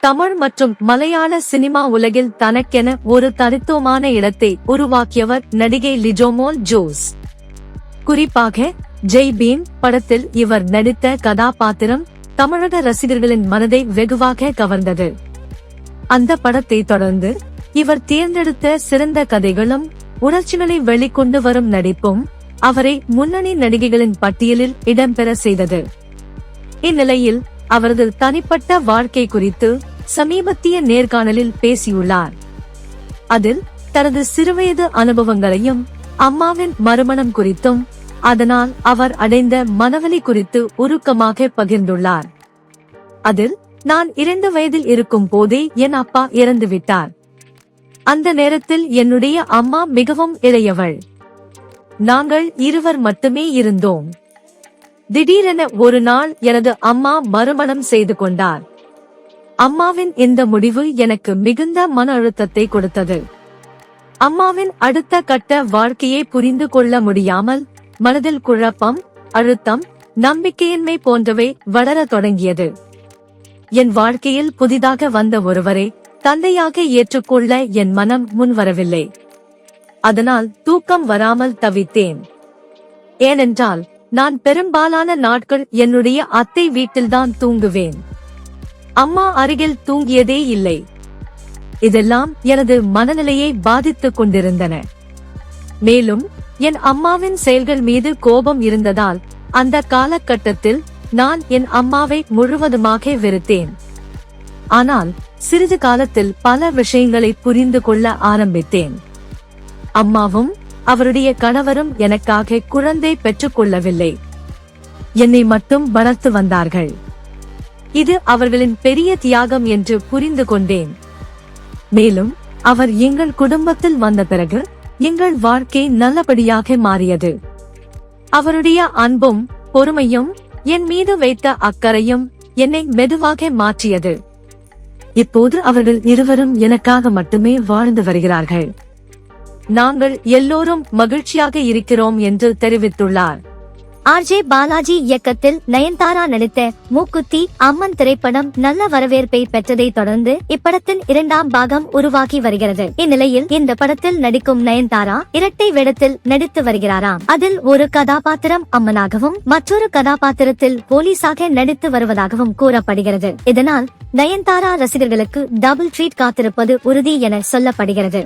தமிழ் மற்றும் மலையாள சினிமா உலகில் தனக்கென ஒரு தனித்துவமான இடத்தை உருவாக்கியவர் நடிகை லிஜோமோல் ஜோஸ். குறிப்பாக ஜெய் பீம் படத்தில் இவர் நடித்த கதாபாத்திரம் தமிழக ரசிகர்களின் மனதை வெகுவாக கவர்ந்தது. அந்த படத்தை தொடர்ந்து இவர் தேர்ந்தெடுத்த சிறந்த கதைகளும் உணர்ச்சிகளை வெளிக்கொண்டு வரும் நடிப்பும் அவரை முன்னணி நடிகைகளின் பட்டியலில் இடம்பெற செய்தது. இந்நிலையில் அவரது தனிப்பட்ட வாழ்க்கை குறித்து சமீபத்திய நேர்காணலில் பேசியுள்ளார். அதில் தனது சிறுவயது அனுபவங்களையும் அம்மாவின் மறுமணம் குறித்தும் அதனால் அவர் அடைந்த மனவலி குறித்து உருக்கமாக பகிர்ந்துள்ளார். அதில், நான் 2 வயதில் இருக்கும் போதே என் அப்பா இறந்துவிட்டார். அந்த நேரத்தில் என்னுடைய அம்மா மிகவும் இளையவள். நாங்கள் இருவர் மட்டுமே இருந்தோம். திடீரென ஒரு நாள் எனது அம்மா மறுமணம் செய்து கொண்டார். அம்மாவின் இந்த முடிவு எனக்கு மிகுந்த மன அழுத்தத்தை கொடுத்தது. அம்மாவின் அடுத்த கட்ட வாழ்க்கையை புரிந்து கொள்ள முடியாமல் மனதில் குழப்பம், அழுத்தம், நம்பிக்கையின்மை போன்றவை வளர தொடங்கியது. என் வாழ்க்கையில் புதிதாக வந்த ஒருவரை தந்தையாக ஏற்றுக்கொள்ள என் மனம் முன்வரவில்லை. அதனால் தூக்கம் வராமல் தவித்தேன். ஏனென்றால் நான் பெரும்பாலான நாட்கள் என்னுடைய அத்தை வீட்டில்தான் தூங்குவேன். அம்மா அருகில் தூங்கியதே இல்லை. இதெல்லாம் எனது மனநிலையை பாதித்துக் கொண்டிருந்தன. மேலும் என் அம்மாவின் செயல்கள் மீது கோபம் இருந்ததால் அந்த காலகட்டத்தில் நான் என் அம்மாவை முழுவதுமாக வெறுத்தேன். ஆனால் சிறிது காலத்தில் பல விஷயங்களை புரிந்து கொள்ள ஆரம்பித்தேன். அம்மாவும் அவருடைய கணவரும் எனக்காக குழந்தை பெற்றுக் கொள்ளவில்லை, என்னை மட்டும் வளர்த்து வந்தார்கள். இது அவர்களின் பெரிய தியாகம் என்று புரிந்து கொண்டேன். மேலும் அவர் எங்கள் குடும்பத்தில் வந்த பிறகு எங்கள் வாழ்க்கை நல்லபடியாக மாறியது. அவருடைய அன்பும் பொறுமையும் என் மீது வைத்த அக்கறையும் என்னை மெதுவாக மாற்றியது. இப்போது அவர்கள் இருவரும் எனக்காக மட்டுமே வாழ்ந்து வருகிறார்கள். நாங்கள் எல்லோரும் மகிழ்ச்சியாக இருக்கிறோம் என்று தெரிவித்துள்ளார். ஆர்.ஜே. பாலாஜி இயக்கத்தில் நயன்தாரா நடித்த மூக்குத்தி அம்மன் திரைப்படம் நல்ல வரவேற்பை பெற்றதை தொடர்ந்து இப்படத்தின் 2ஆம் பாகம் உருவாகி வருகிறது. இந்நிலையில் இந்த படத்தில் நடிக்கும் நயன்தாரா இரட்டை வேடத்தில் நடித்து வருகிறாராம். அதில் ஒரு கதாபாத்திரம் அம்மனாகவும் மற்றொரு கதாபாத்திரத்தில் போலீஸாக நடித்து வருவதாகவும் கூறப்படுகிறது. இதனால் நயன்தாரா ரசிகர்களுக்கு டபுள் ட்ரீட் காத்திருப்பது உறுதி என சொல்லப்படுகிறது.